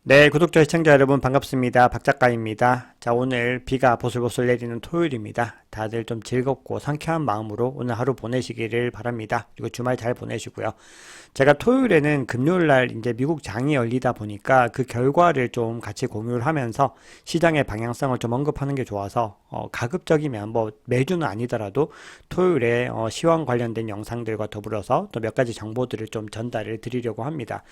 네, 구독자 시청자 여러분 반갑습니다. 박 작가입니다. 자, 오늘 비가 보슬보슬 내리는 토요일입니다. 다들 좀 즐겁고 상쾌한 마음으로 오늘 하루 보내시기를 바랍니다. 그리고 주말 잘 보내시고요. 제가 토요일에는 금요일 날 이제 미국 장이 열리다 보니까 그 결과를 좀 같이 공유를 하면서 시장의 방향성을 좀 언급하는 게 좋아서 가급적이면 뭐 매주는 아니더라도 토요일에 시황 관련된 영상들과 더불어서 또 몇 가지 정보들을 좀 전달을 드리려고 합니다.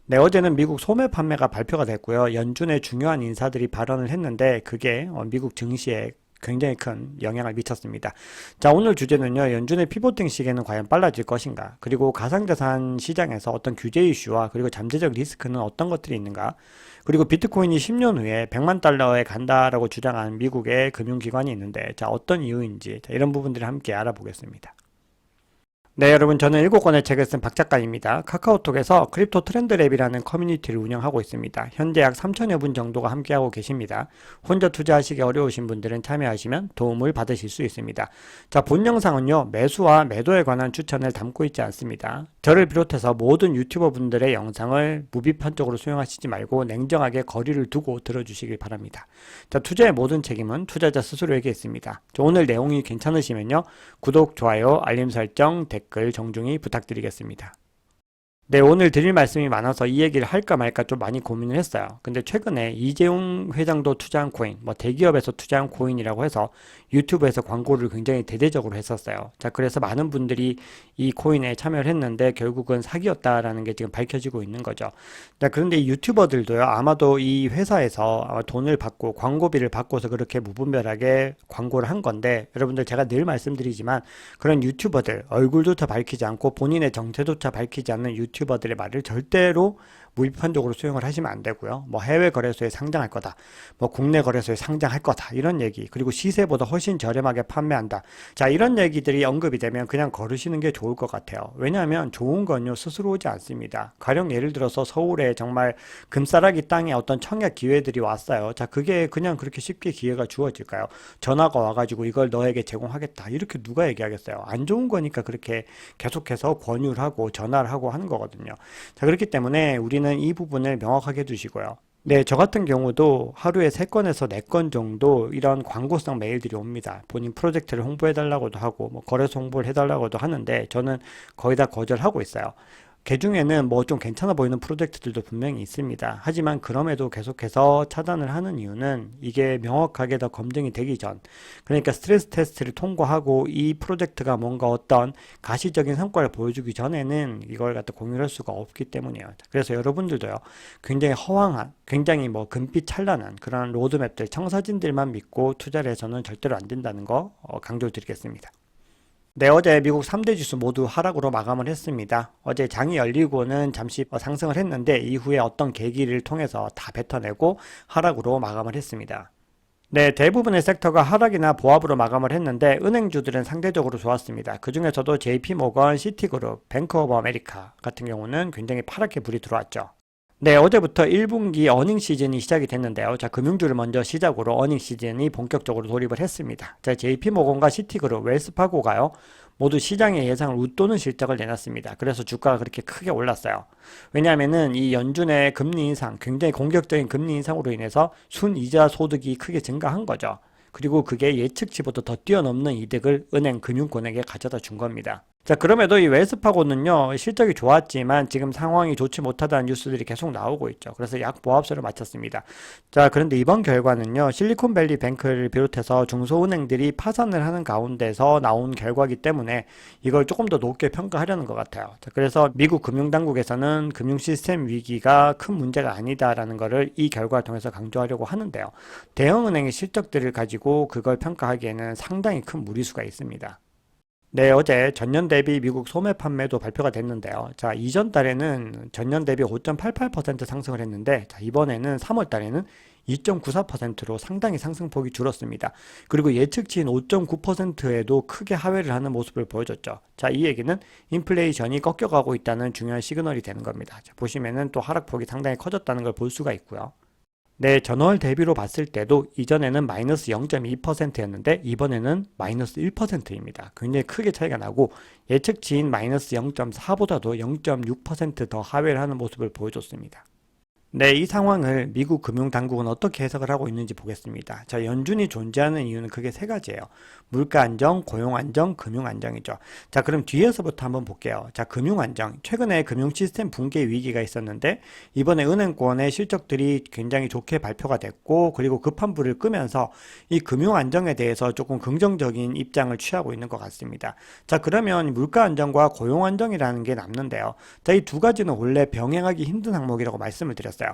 네, 어제는 미국 소매 판매가 발표가 됐고요. 연준의 중요한 인사들이 발언을 했는데 그게 미국 증시에 굉장히 큰 영향을 미쳤습니다. 자, 오늘 주제는요. 연준의 피보팅 시기는 과연 빨라질 것인가? 그리고 가상자산 시장에서 어떤 규제 이슈와 그리고 잠재적 리스크는 어떤 것들이 있는가? 그리고 비트코인이 10년 후에 100만 달러에 간다라고 주장한 미국의 금융기관이 있는데 자, 어떤 이유인지 이런 부분들을 함께 알아보겠습니다. 네, 여러분, 저는 7권의 책을 쓴 박 작가입니다. 카카오톡에서 크립토 트렌드랩이라는 커뮤니티를 운영하고 있습니다. 현재 약 3천여 분 정도가 함께하고 계십니다. 혼자 투자하시기 어려우신 분들은 참여하시면 도움을 받으실 수 있습니다. 자, 본 영상은요, 매수와 매도에 관한 추천을 담고 있지 않습니다. 저를 비롯해서 모든 유튜버 분들의 영상을 무비판적으로 수용하시지 말고 냉정하게 거리를 두고 들어주시길 바랍니다. 자, 투자의 모든 책임은 투자자 스스로에게 있습니다. 자, 오늘 내용이 괜찮으시면요, 구독, 좋아요, 알림 설정, 댓글 정중히 부탁드리겠습니다. 네, 오늘 드릴 말씀이 많아서 이 얘기를 할까 말까 좀 많이 고민을 했어요. 근데 최근에 이재용 회장도 투자한 코인, 뭐 대기업에서 투자한 코인이라고 해서 유튜브에서 광고를 굉장히 대대적으로 했었어요. 자, 그래서 많은 분들이 이 코인에 참여를 했는데 결국은 사기였다라는 게 지금 밝혀지고 있는 거죠. 자, 그런데 이 유튜버들도요, 아마도 이 회사에서 아마 돈을 받고 광고비를 받고서 그렇게 무분별하게 광고를 한 건데, 여러분들 제가 늘 말씀드리지만 그런 유튜버들 얼굴조차 밝히지 않고 본인의 정체조차 밝히지 않는 유튜버들의 말을 절대로 무비판적으로 수용을 하시면 안 되고요. 뭐 해외 거래소에 상장할 거다. 뭐 국내 거래소에 상장할 거다. 이런 얘기. 그리고 시세보다 훨씬 저렴하게 판매한다. 자, 이런 얘기들이 언급이 되면 그냥 거르시는 게 좋을 것 같아요. 왜냐하면 좋은 건요, 스스로 오지 않습니다. 가령 예를 들어서 서울에 정말 금싸라기 땅에 어떤 청약 기회들이 왔어요. 자, 그게 그냥 그렇게 쉽게 기회가 주어질까요? 전화가 와가지고 이걸 너에게 제공하겠다. 이렇게 누가 얘기하겠어요? 안 좋은 거니까 그렇게 계속해서 권유를 하고 전화를 하고 하는 거거든요. 자, 그렇기 때문에 우리는 이 부분을 명확하게 두시고요. 네, 저 같은 경우도 하루에 3건에서 4건 정도 이런 광고성 메일들이 옵니다. 본인 프로젝트를 홍보해달라고도 하고, 뭐 거래소 홍보를 해달라고도 하는데, 저는 거의 다 거절하고 있어요. 그 중에는 뭐 좀 괜찮아 보이는 프로젝트들도 분명히 있습니다. 하지만 그럼에도 계속해서 차단을 하는 이유는 이게 명확하게 더 검증이 되기 전, 그러니까 스트레스 테스트를 통과하고 이 프로젝트가 뭔가 어떤 가시적인 성과를 보여주기 전에는 이걸 갖다 공유를 할 수가 없기 때문이에요. 그래서 여러분들도요, 굉장히 허황한, 굉장히 뭐 금빛 찬란한 그런 로드맵들, 청사진들만 믿고 투자를 해서는 절대로 안 된다는 거 강조드리겠습니다. 네, 어제 미국 3대 지수 모두 하락으로 마감을 했습니다. 어제 장이 열리고는 잠시 상승을 했는데 이후에 어떤 계기를 통해서 다 뱉어내고 하락으로 마감을 했습니다. 네, 대부분의 섹터가 하락이나 보합으로 마감을 했는데 은행주들은 상대적으로 좋았습니다. 그 중에서도 JP모건, 시티그룹, 뱅크 오브 아메리카 같은 경우는 굉장히 파랗게 불이 들어왔죠. 네, 어제부터 1분기 어닝 시즌이 시작이 됐는데요. 자, 금융주를 먼저 시작으로 어닝 시즌이 본격적으로 돌입을 했습니다. 자, JP모건과 시티그룹, 웰스파고가요, 모두 시장의 예상을 웃도는 실적을 내놨습니다. 그래서 주가가 그렇게 크게 올랐어요. 왜냐하면은 이 연준의 금리 인상, 굉장히 공격적인 금리 인상으로 인해서 순이자 소득이 크게 증가한 거죠. 그리고 그게 예측치보다 더 뛰어넘는 이득을 은행 금융권에게 가져다 준 겁니다. 자, 그럼에도 이 웰스파고는요, 실적이 좋았지만 지금 상황이 좋지 못하다는 뉴스들이 계속 나오고 있죠. 그래서 약보합세를 마쳤습니다. 자, 그런데 이번 결과는요, 실리콘밸리 뱅크를 비롯해서 중소은행들이 파산을 하는 가운데서 나온 결과이기 때문에 이걸 조금 더 높게 평가하려는 것 같아요. 자, 그래서 미국 금융당국에서는 금융 시스템 위기가 큰 문제가 아니다라는 것을 이 결과를 통해서 강조하려고 하는데요. 대형은행의 실적들을 가지고 그걸 평가하기에는 상당히 큰 무리수가 있습니다. 네, 어제 전년 대비 미국 소매 판매도 발표가 됐는데요. 자, 이전 달에는 전년 대비 5.88% 상승을 했는데, 자, 이번에는 3월 달에는 2.94%로 상당히 상승폭이 줄었습니다. 그리고 예측치인 5.9%에도 크게 하회를 하는 모습을 보여줬죠. 자, 이 얘기는 인플레이션이 꺾여가고 있다는 중요한 시그널이 되는 겁니다. 자, 보시면은 또 하락폭이 상당히 커졌다는 걸 볼 수가 있고요. 네, 전월 대비로 봤을 때도 이전에는 마이너스 0.2%였는데 이번에는 마이너스 1%입니다. 굉장히 크게 차이가 나고 예측치인 마이너스 0.4보다도 0.6%더 하회를 하는 모습을 보여줬습니다. 네, 이 상황을 미국 금융당국은 어떻게 해석을 하고 있는지 보겠습니다. 자, 연준이 존재하는 이유는 크게 세 가지예요. 물가 안정, 고용 안정, 금융 안정이죠. 자, 그럼 뒤에서부터 한번 볼게요. 자, 금융 안정. 최근에 금융 시스템 붕괴 위기가 있었는데 이번에 은행권의 실적들이 굉장히 좋게 발표가 됐고 그리고 급한 불을 끄면서 이 금융 안정에 대해서 조금 긍정적인 입장을 취하고 있는 것 같습니다. 자, 그러면 물가 안정과 고용 안정이라는 게 남는데요. 자, 이 두 가지는 원래 병행하기 힘든 항목이라고 말씀을 드렸어요.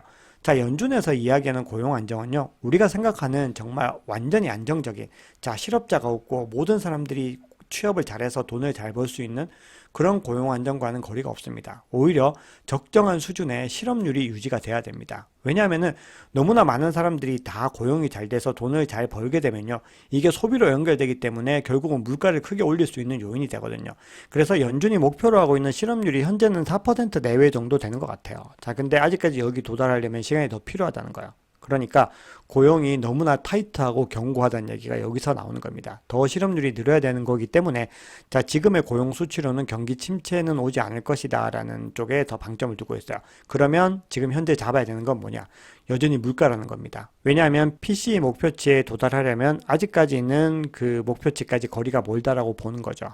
자, 연준에서 이야기하는 고용 안정은요, 우리가 생각하는 정말 완전히 안정적인, 자, 실업자가 없고 모든 사람들이 취업을 잘해서 돈을 잘 벌 수 있는 그런 고용 안정과는 거리가 없습니다. 오히려 적정한 수준의 실업률이 유지가 돼야 됩니다. 왜냐하면은 너무나 많은 사람들이 다 고용이 잘 돼서 돈을 잘 벌게 되면요. 이게 소비로 연결되기 때문에 결국은 물가를 크게 올릴 수 있는 요인이 되거든요. 그래서 연준이 목표로 하고 있는 실업률이 현재는 4% 내외 정도 되는 것 같아요. 자, 근데 아직까지 여기 도달하려면 시간이 더 필요하다는 거예요. 그러니까 고용이 너무나 타이트하고 견고하다는 얘기가 여기서 나오는 겁니다. 더 실업률이 늘어야 되는 거기 때문에 자, 지금의 고용 수치로는 경기 침체는 오지 않을 것이다 라는 쪽에 더 방점을 두고 있어요. 그러면 지금 현재 잡아야 되는 건 뭐냐? 여전히 물가라는 겁니다. 왜냐하면 PCE 목표치에 도달하려면 아직까지는 그 목표치까지 거리가 멀다라고 보는 거죠.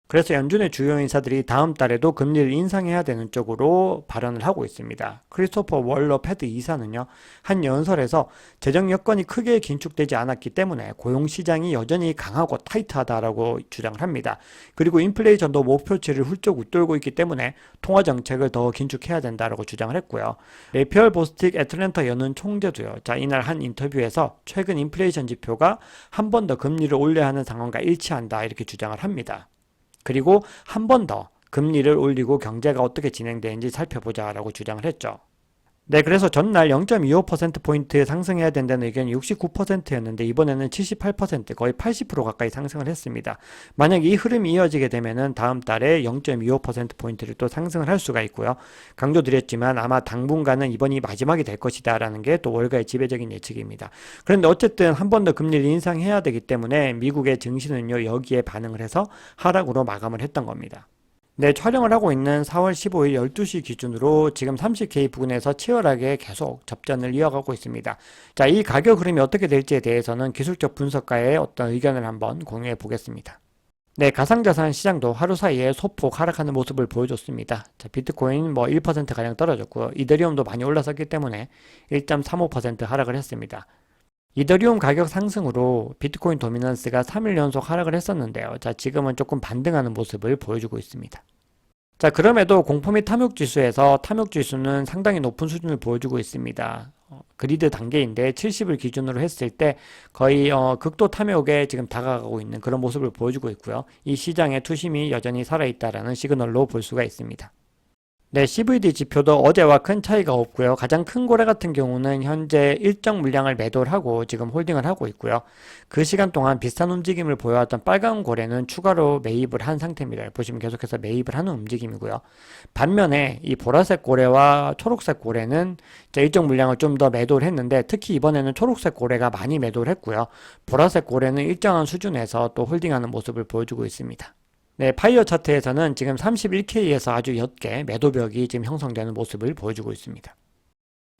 그래서 연준의 주요 인사들이 다음 달에도 금리를 인상해야 되는 쪽으로 발언을 하고 있습니다. 크리스토퍼 월러 패드 이사는요, 한 연설에서 재정 여건이 크게 긴축되지 않았기 때문에 고용시장이 여전히 강하고 타이트하다라고 주장을 합니다. 그리고 인플레이션도 목표치를 훌쩍 웃돌고 있기 때문에 통화정책을 더 긴축해야 된다라고 주장을 했고요. 레피얼 보스틱 애틀랜타 연은 총재도요, 자, 이날 한 인터뷰에서 최근 인플레이션 지표가 한 번 더 금리를 올려야 하는 상황과 일치한다 이렇게 주장을 합니다. 그리고 한 번 더 금리를 올리고 경제가 어떻게 진행되는지 살펴보자라고 주장을 했죠. 네, 그래서 전날 0.25%포인트 상승해야 된다는 의견이 69%였는데 이번에는 78%, 거의 80% 가까이 상승을 했습니다. 만약 이 흐름이 이어지게 되면은 다음 달에 0.25%포인트를 또 상승을 할 수가 있고요. 강조드렸지만 아마 당분간은 이번이 마지막이 될 것이다 라는 게 또 월가의 지배적인 예측입니다. 그런데 어쨌든 한 번 더 금리를 인상해야 되기 때문에 미국의 증시는요, 여기에 반응을 해서 하락으로 마감을 했던 겁니다. 네, 촬영을 하고 있는 4월 15일 12시 기준으로 지금 30K 부근에서 치열하게 계속 접전을 이어가고 있습니다. 자, 이 가격 흐름이 어떻게 될지에 대해서는 기술적 분석가의 어떤 의견을 한번 공유해 보겠습니다. 네, 가상자산 시장도 하루 사이에 소폭 하락하는 모습을 보여줬습니다. 자, 비트코인 뭐 1%가량 떨어졌고요. 이더리움도 많이 올라섰기 때문에 1.35% 하락을 했습니다. 이더리움 가격 상승으로 비트코인 도미넌스가 3일 연속 하락을 했었는데요. 자, 지금은 조금 반등하는 모습을 보여주고 있습니다. 자, 그럼에도 공포 및 탐욕 지수에서 탐욕 지수는 상당히 높은 수준을 보여주고 있습니다. 그리드 단계인데 70을 기준으로 했을 때 거의 극도 탐욕에 지금 다가가고 있는 그런 모습을 보여주고 있고요. 이 시장의 투심이 여전히 살아있다라는 시그널로 볼 수가 있습니다. 네, CVD 지표도 어제와 큰 차이가 없고요. 가장 큰 고래 같은 경우는 현재 일정 물량을 매도를 하고 지금 홀딩을 하고 있고요. 그 시간 동안 비슷한 움직임을 보여왔던 빨간 고래는 추가로 매입을 한 상태입니다. 보시면 계속해서 매입을 하는 움직임이고요. 반면에 이 보라색 고래와 초록색 고래는 일정 물량을 좀 더 매도를 했는데 특히 이번에는 초록색 고래가 많이 매도를 했고요. 보라색 고래는 일정한 수준에서 또 홀딩하는 모습을 보여주고 있습니다. 네, 파이어 차트에서는 지금 31K에서 아주 옅게 매도벽이 지금 형성되는 모습을 보여주고 있습니다.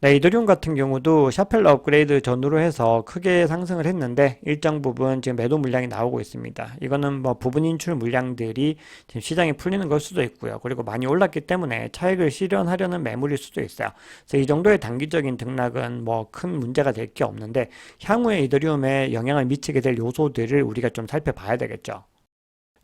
네, 이더리움 같은 경우도 샤펠러 업그레이드 전후로 해서 크게 상승을 했는데 일정 부분 지금 매도 물량이 나오고 있습니다. 이거는 뭐 부분 인출 물량들이 지금 시장에 풀리는 걸 수도 있고요. 그리고 많이 올랐기 때문에 차익을 실현하려는 매물일 수도 있어요. 그래서 이 정도의 단기적인 등락은 뭐 큰 문제가 될 게 없는데 향후에 이더리움에 영향을 미치게 될 요소들을 우리가 좀 살펴봐야 되겠죠.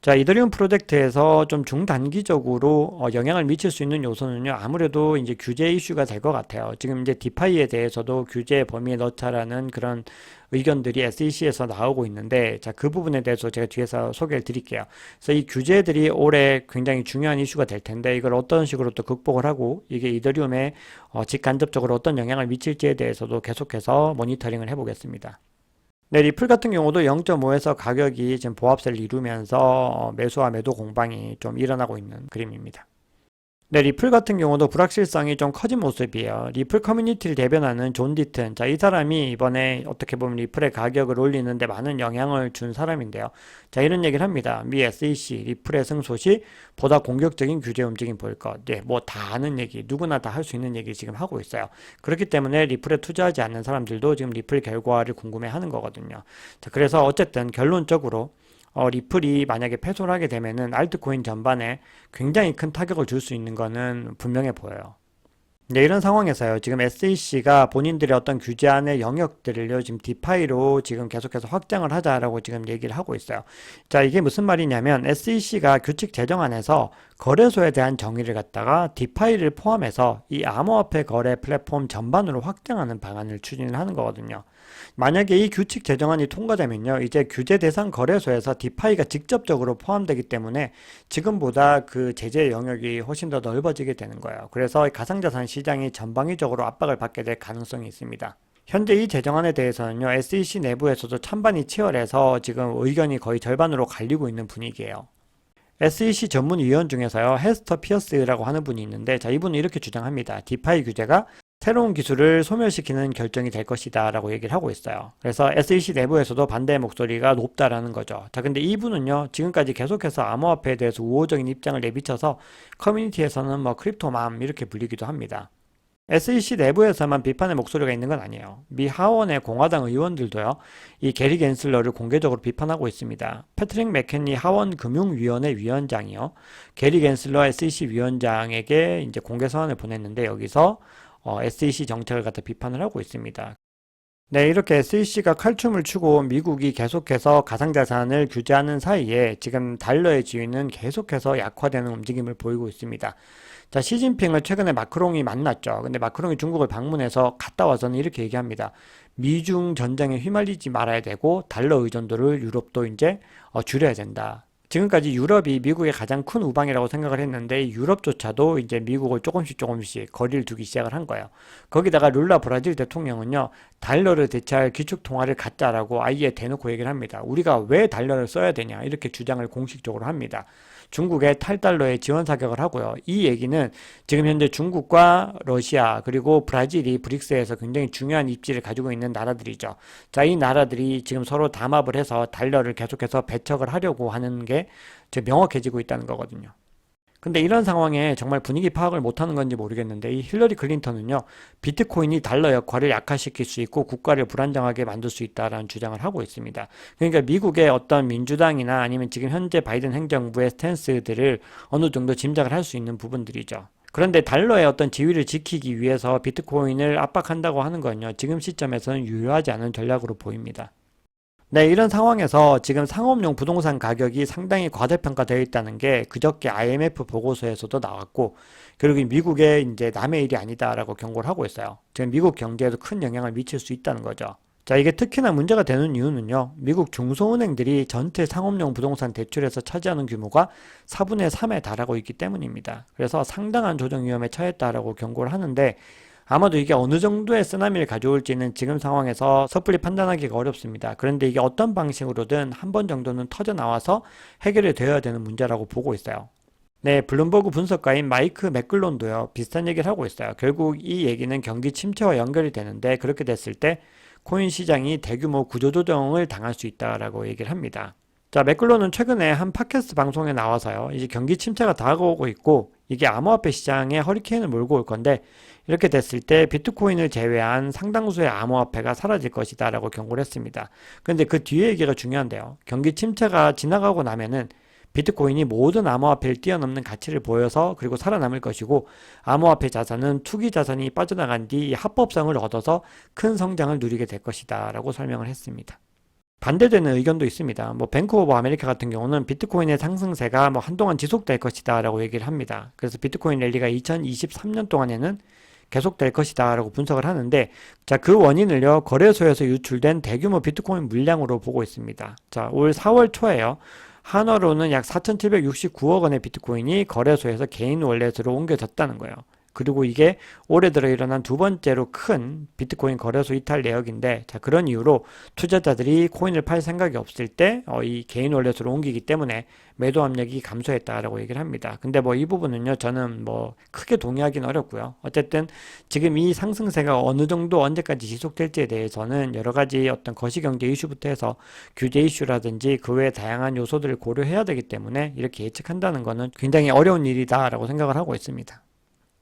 자, 이더리움 프로젝트에서 좀 중단기적으로 영향을 미칠 수 있는 요소는요, 아무래도 이제 규제 이슈가 될 것 같아요. 지금 이제 디파이에 대해서도 규제 범위에 넣자라는 그런 의견들이 SEC에서 나오고 있는데, 자, 그 부분에 대해서 제가 뒤에서 소개를 드릴게요. 그래서 이 규제들이 올해 굉장히 중요한 이슈가 될 텐데, 이걸 어떤 식으로 또 극복을 하고, 이게 이더리움에 직간접적으로 어떤 영향을 미칠지에 대해서도 계속해서 모니터링을 해보겠습니다. 네, 리플 같은 경우도 0.5에서 가격이 지금 보합세를 이루면서 매수와 매도 공방이 좀 일어나고 있는 그림입니다. 네, 리플 같은 경우도 불확실성이 좀 커진 모습이에요. 리플 커뮤니티를 대변하는 존 디튼. 자, 이 사람이 이번에 어떻게 보면 리플의 가격을 올리는데 많은 영향을 준 사람인데요. 자, 이런 얘기를 합니다. 미 SEC, 리플의 승소 시 보다 공격적인 규제 움직임 보일 것. 네, 뭐 다 아는 얘기, 누구나 다 할 수 있는 얘기 지금 하고 있어요. 그렇기 때문에 리플에 투자하지 않는 사람들도 지금 리플 결과를 궁금해 하는 거거든요. 자, 그래서 어쨌든 결론적으로 리플이 만약에 패소를 하게 되면은 알트코인 전반에 굉장히 큰 타격을 줄 수 있는 거는 분명해 보여요. 네, 이런 상황에서요. 지금 SEC가 본인들의 어떤 규제안의 영역들을요, 지금 디파이로 지금 계속해서 확장을 하자라고 지금 얘기를 하고 있어요. 자, 이게 무슨 말이냐면 SEC가 규칙 제정안에서 거래소에 대한 정의를 갖다가 디파이를 포함해서 이 암호화폐 거래 플랫폼 전반으로 확장하는 방안을 추진을 하는 거거든요. 만약에 이 규칙 제정안이 통과되면요, 이제 규제 대상 거래소에서 디파이가 직접적으로 포함되기 때문에 지금보다 그 제재 영역이 훨씬 더 넓어지게 되는 거예요. 그래서 가상자산 시장이 전방위적으로 압박을 받게 될 가능성이 있습니다. 현재 이 제정안에 대해서는요, SEC 내부에서도 찬반이 치열해서 지금 의견이 거의 절반으로 갈리고 있는 분위기예요. SEC 전문위원 중에서요, 헤스터 피어스라고 하는 분이 있는데, 자, 이분은 이렇게 주장합니다. 디파이 규제가 새로운 기술을 소멸시키는 결정이 될 것이다 라고 얘기를 하고 있어요. 그래서 SEC 내부에서도 반대의 목소리가 높다라는 거죠. 자, 근데 이분은요, 지금까지 계속해서 암호화폐에 대해서 우호적인 입장을 내비쳐서 커뮤니티에서는 뭐 크립토맘 이렇게 불리기도 합니다. SEC 내부에서만 비판의 목소리가 있는 건 아니에요. 미 하원의 공화당 의원들도요, 이 게리 겐슬러를 공개적으로 비판하고 있습니다. 패트릭 맥켄리 하원 금융위원회 위원장이요, 게리 겐슬러 SEC 위원장에게 이제 공개 서한을 보냈는데 여기서 SEC 정책을 갖다 비판을 하고 있습니다. 네, 이렇게 SEC가 칼춤을 추고 미국이 계속해서 가상자산을 규제하는 사이에 지금 달러의 지위는 계속해서 약화되는 움직임을 보이고 있습니다. 자, 시진핑을 최근에 마크롱이 만났죠. 근데 마크롱이 중국을 방문해서 갔다 와서는 이렇게 얘기합니다. 미중 전쟁에 휘말리지 말아야 되고 달러 의존도를 유럽도 이제 줄여야 된다. 지금까지 유럽이 미국의 가장 큰 우방이라고 생각을 했는데 유럽조차도 이제 미국을 조금씩 거리를 두기 시작을 한 거예요. 거기다가 룰라 브라질 대통령은요, 달러를 대체할 기축통화를 갖자라고 아예 대놓고 얘기를 합니다. 우리가 왜 달러를 써야 되냐 이렇게 주장을 공식적으로 합니다. 중국의 탈달러에 지원 사격을 하고요. 이 얘기는 지금 현재 중국과 러시아 그리고 브라질이 브릭스에서 굉장히 중요한 입지를 가지고 있는 나라들이죠. 자, 이 나라들이 지금 서로 담합을 해서 달러를 계속해서 배척을 하려고 하는 게 명확해지고 있다는 거거든요. 근데 이런 상황에 정말 분위기 파악을 못하는 건지 모르겠는데 이 힐러리 클린턴은요, 비트코인이 달러 역할을 약화시킬 수 있고 국가를 불안정하게 만들 수 있다라는 주장을 하고 있습니다. 그러니까 미국의 어떤 민주당이나 아니면 지금 현재 바이든 행정부의 스탠스들을 어느 정도 짐작을 할 수 있는 부분들이죠. 그런데 달러의 어떤 지위를 지키기 위해서 비트코인을 압박한다고 하는 건요, 지금 시점에서는 유효하지 않은 전략으로 보입니다. 네, 이런 상황에서 지금 상업용 부동산 가격이 상당히 과대평가되어 있다는 게 그저께 IMF 보고서에서도 나왔고, 그리고 미국의 이제 남의 일이 아니다라고 경고를 하고 있어요. 지금 미국 경제에도 큰 영향을 미칠 수 있다는 거죠. 자, 이게 특히나 문제가 되는 이유는요, 미국 중소은행들이 전체 상업용 부동산 대출에서 차지하는 규모가 4분의 3에 달하고 있기 때문입니다. 그래서 상당한 조정 위험에 처했다라고 경고를 하는데, 아마도 이게 어느 정도의 쓰나미를 가져올지는 지금 상황에서 섣불리 판단하기가 어렵습니다. 그런데 이게 어떤 방식으로든 한 번 정도는 터져 나와서 해결이 되어야 되는 문제라고 보고 있어요. 네, 블룸버그 분석가인 마이크 맥글론도요, 비슷한 얘기를 하고 있어요. 결국 이 얘기는 경기 침체와 연결이 되는데 그렇게 됐을 때 코인 시장이 대규모 구조조정을 당할 수 있다라고 얘기를 합니다. 자, 맥글론은 최근에 한 팟캐스트 방송에 나와서요, 이제 경기 침체가 다가오고 있고 이게 암호화폐 시장에 허리케인을 몰고 올 건데 이렇게 됐을 때 비트코인을 제외한 상당수의 암호화폐가 사라질 것이다 라고 경고를 했습니다. 그런데 그 뒤에 얘기가 중요한데요. 경기 침체가 지나가고 나면은 비트코인이 모든 암호화폐를 뛰어넘는 가치를 보여서 그리고 살아남을 것이고, 암호화폐 자산은 투기 자산이 빠져나간 뒤 합법성을 얻어서 큰 성장을 누리게 될 것이다 라고 설명을 했습니다. 반대되는 의견도 있습니다. 뱅크 오브 아메리카 같은 경우는 비트코인의 상승세가 한동안 지속될 것이다 라고 얘기를 합니다. 그래서 비트코인 랠리가 2023년 동안에는 계속될 것이다 라고 분석을 하는데, 자, 그 원인을요, 거래소에서 유출된 대규모 비트코인 물량으로 보고 있습니다. 자, 올 4월 초에요, 한화로는 약 4,769억 원의 비트코인이 거래소에서 개인 월렛으로 옮겨졌다는 거예요. 그리고 이게 올해 들어 일어난 두 번째로 큰 비트코인 거래소 이탈 내역인데, 자, 그런 이유로 투자자들이 코인을 팔 생각이 없을 때 이 개인 월렛으로 옮기기 때문에 매도 압력이 감소했다라고 얘기를 합니다. 근데 뭐 이 부분은요, 저는 뭐 크게 동의하기는 어렵고요. 어쨌든 지금 이 상승세가 어느 정도 언제까지 지속될지에 대해서는 여러 가지 어떤 거시경제 이슈부터 해서 규제 이슈라든지 그 외에 다양한 요소들을 고려해야 되기 때문에 이렇게 예측한다는 것은 굉장히 어려운 일이다라고 생각을 하고 있습니다.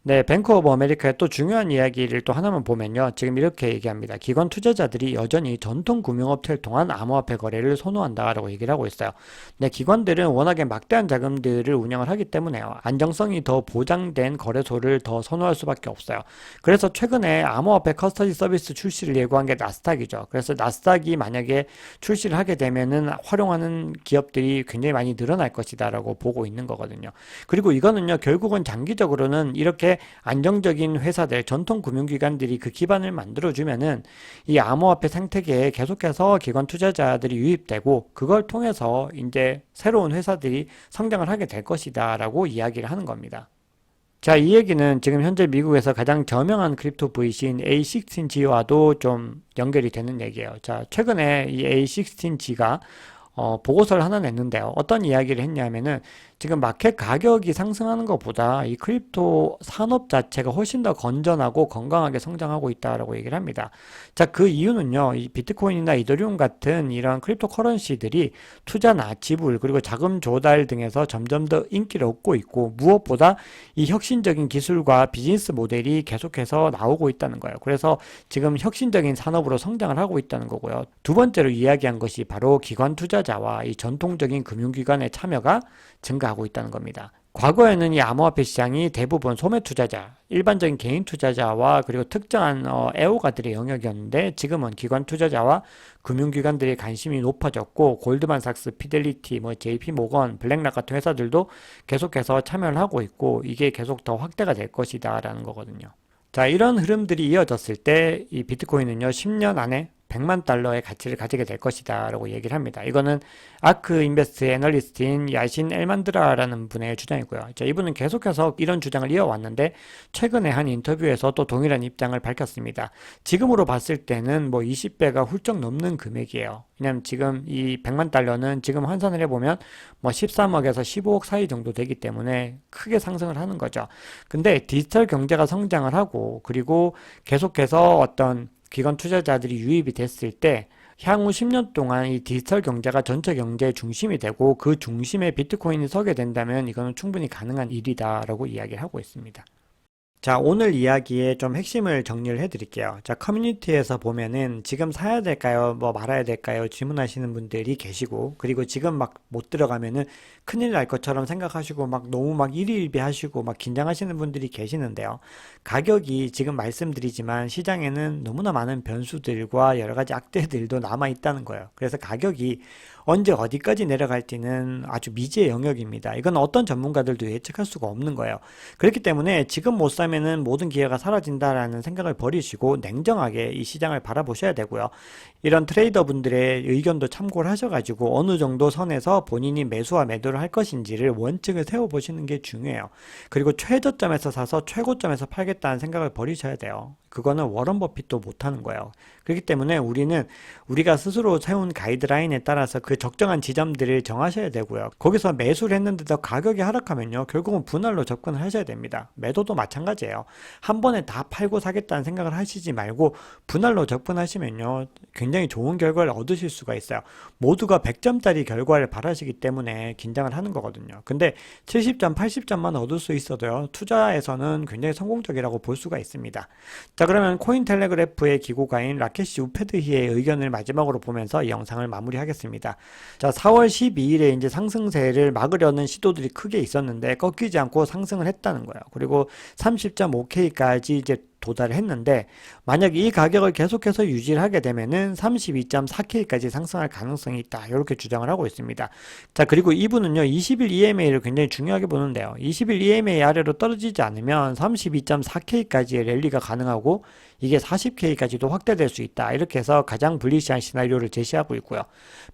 네, 뱅크 오브 아메리카의 또 중요한 이야기를 또 하나만 보면요. 지금 이렇게 얘기합니다. 기관 투자자들이 여전히 전통 금융업체를 통한 암호화폐 거래를 선호한다라고 얘기를 하고 있어요. 네, 기관들은 워낙에 막대한 자금들을 운영을 하기 때문에요. 안정성이 더 보장된 거래소를 더 선호할 수밖에 없어요. 그래서 최근에 암호화폐 커스터디 서비스 출시를 예고한 게 나스닥이죠. 그래서 나스닥이 만약에 출시를 하게 되면은 활용하는 기업들이 굉장히 많이 늘어날 것이다라고 보고 있는 거거든요. 그리고 이거는요, 결국은 장기적으로는 이렇게 안정적인 회사들, 전통 금융기관들이 그 기반을 만들어주면은 이 암호화폐 생태계에 계속해서 기관 투자자들이 유입되고 그걸 통해서 이제 새로운 회사들이 성장을 하게 될 것이다 라고 이야기를 하는 겁니다. 자, 이 얘기는 지금 현재 미국에서 가장 저명한 크립토 V인 A16G와도 좀 연결이 되는 얘기예요. 자, 최근에 이 A16G가 보고서를 하나 냈는데요. 어떤 이야기를 했냐면은 지금 마켓 가격이 상승하는 것보다 이 크립토 산업 자체가 훨씬 더 건전하고 건강하게 성장하고 있다라고 얘기를 합니다. 자, 그 이유는요. 이 비트코인이나 이더리움 같은 이런 크립토 커런시들이 투자나 지불 그리고 자금 조달 등에서 점점 더 인기를 얻고 있고 무엇보다 이 혁신적인 기술과 비즈니스 모델이 계속해서 나오고 있다는 거예요. 그래서 지금 혁신적인 산업으로 성장을 하고 있다는 거고요. 두 번째로 이야기한 것이 바로 기관 투자자와 이 전통적인 금융기관의 참여가 증가하고 있다는 겁니다. 과거에는 이 암호화폐 시장이 대부분 소매 투자자, 일반적인 개인 투자자와 그리고 특정한 애호가들의 영역이었는데 지금은 기관 투자자와 금융기관들의 관심이 높아졌고 골드만삭스, 피델리티, JP 모건, 블랙락 같은 회사들도 계속해서 참여를 하고 있고 이게 계속 더 확대가 될 것이다라는 거거든요. 자, 이런 흐름들이 이어졌을 때 이 비트코인은요, 10년 안에 100만 달러의 가치를 가지게 될 것이다 라고 얘기를 합니다. 이거는 아크 인베스트의 애널리스트인 야신 엘만드라라는 분의 주장이고요. 자, 이분은 계속해서 이런 주장을 이어왔는데 최근에 한 인터뷰에서 또 동일한 입장을 밝혔습니다. 지금으로 봤을 때는 뭐 20배가 훌쩍 넘는 금액이에요. 왜냐면 지금 이 100만 달러는 지금 환산을 해보면 뭐 13억에서 15억 사이 정도 되기 때문에 크게 상승을 하는 거죠. 근데 디지털 경제가 성장을 하고 그리고 계속해서 어떤 기관 투자자들이 유입이 됐을 때 향후 10년 동안 이 디지털 경제가 전체 경제의 중심이 되고 그 중심에 비트코인이 서게 된다면 이거는 충분히 가능한 일이다라고 이야기를 하고 있습니다. 자, 오늘 이야기의 좀 핵심을 정리를 해드릴게요. 자, 커뮤니티에서 보면은 지금 사야 될까요? 뭐 말아야 될까요? 질문하시는 분들이 계시고, 그리고 지금 막 못 들어가면은 큰일 날 것처럼 생각하시고, 막 너무 막 일희일비하시고, 막 긴장하시는 분들이 계시는데요. 가격이 지금 말씀드리지만 시장에는 너무나 많은 변수들과 여러 가지 악재들도 남아 있다는 거예요. 그래서 가격이 언제 어디까지 내려갈지는 아주 미지의 영역입니다. 이건 어떤 전문가들도 예측할 수가 없는 거예요. 그렇기 때문에 지금 못 사면은 모든 기회가 사라진다라는 생각을 버리시고 냉정하게 이 시장을 바라보셔야 되고요. 이런 트레이더 분들의 의견도 참고를 하셔가지고 어느 정도 선에서 본인이 매수와 매도를 할 것인지를 원칙을 세워보시는 게 중요해요. 그리고 최저점에서 사서 최고점에서 팔겠다는 생각을 버리셔야 돼요. 그거는 워런 버핏도 못하는 거예요. 그렇기 때문에 우리가 스스로 세운 가이드라인에 따라서 그 적정한 지점들을 정하셔야 되고요. 거기서 매수를 했는데도 가격이 하락하면요, 결국은 분할로 접근을 하셔야 됩니다. 매도도 마찬가지예요. 한 번에 다 팔고 사겠다는 생각을 하시지 말고 분할로 접근하시면요, 굉장히 좋은 결과를 얻으실 수가 있어요. 모두가 100점짜리 결과를 바라시기 때문에 긴장을 하는 거거든요. 근데 70점, 80점만 얻을 수 있어도요, 투자에서는 굉장히 성공적이라고 볼 수가 있습니다. 자, 그러면 코인텔레그래프의 기고가인 라케시 우페드히의 의견을 마지막으로 보면서 이 영상을 마무리하겠습니다. 자, 4월 12일에 이제 상승세를 막으려는 시도들이 크게 있었는데 꺾이지 않고 상승을 했다는 거예요. 그리고 30.5K까지 이제 도달을 했는데 만약 이 가격을 계속해서 유지를 하게 되면은 32.4K까지 상승할 가능성이 있다. 이렇게 주장을 하고 있습니다. 자, 그리고 이분은요, 20일 EMA를 굉장히 중요하게 보는데요. 20일 EMA 아래로 떨어지지 않으면 32.4K까지의 랠리가 가능하고 이게 40K까지도 확대될 수 있다. 이렇게 해서 가장 불리시한 시나리오를 제시하고 있고요.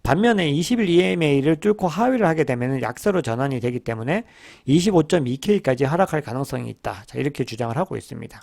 반면에 20일 EMA를 뚫고 하회를 하게 되면 약세로 전환이 되기 때문에 25.2K까지 하락할 가능성이 있다. 자, 이렇게 주장을 하고 있습니다.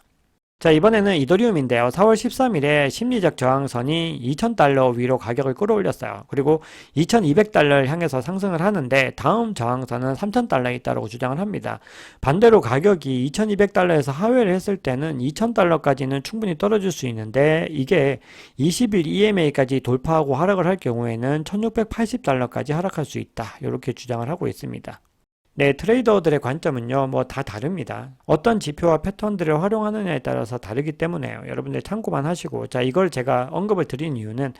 자, 이번에는 이더리움인데요. 4월 13일에 심리적 저항선이 $2,000 위로 가격을 끌어올렸어요. 그리고 $2,200를 향해서 상승을 하는데 다음 저항선은 $3,000에 있다고 주장을 합니다. 반대로 가격이 $2,200에서 하회를 했을 때는 $2,000까지는 충분히 떨어질 수 있는데 이게 20일 EMA까지 돌파하고 하락을 할 경우에는 $1,680까지 하락할 수 있다. 이렇게 주장을 하고 있습니다. 네, 트레이더들의 관점은요, 뭐 다 다릅니다. 어떤 지표와 패턴들을 활용하느냐에 따라서 다르기 때문에요. 여러분들 참고만 하시고, 자, 이걸 제가 언급을 드린 이유는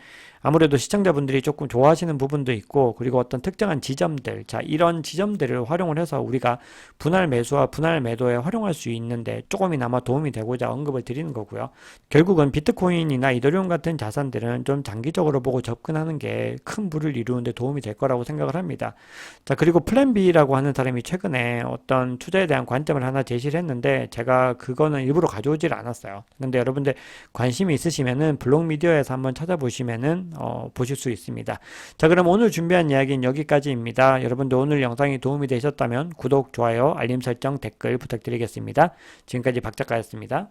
아무래도 시청자분들이 조금 좋아하시는 부분도 있고, 그리고 어떤 특정한 지점들, 자, 이런 지점들을 활용을 해서 우리가 분할 매수와 분할 매도에 활용할 수 있는데 조금이나마 도움이 되고자 언급을 드리는 거고요. 결국은 비트코인이나 이더리움 같은 자산들은 좀 장기적으로 보고 접근하는 게 큰 부를 이루는데 도움이 될 거라고 생각을 합니다. 자, 그리고 플랜 B라고 하는 사람이 최근에 어떤 투자에 대한 관점을 하나 제시를 했는데 제가 그거는 일부러 가져오질 않았어요. 근데 여러분들 관심이 있으시면은 블록미디어에서 한번 찾아보시면은 보실 수 있습니다. 자, 그럼 오늘 준비한 이야기는 여기까지입니다. 여러분들 오늘 영상이 도움이 되셨다면 구독, 좋아요, 알림 설정, 댓글 부탁드리겠습니다. 지금까지 박 작가였습니다.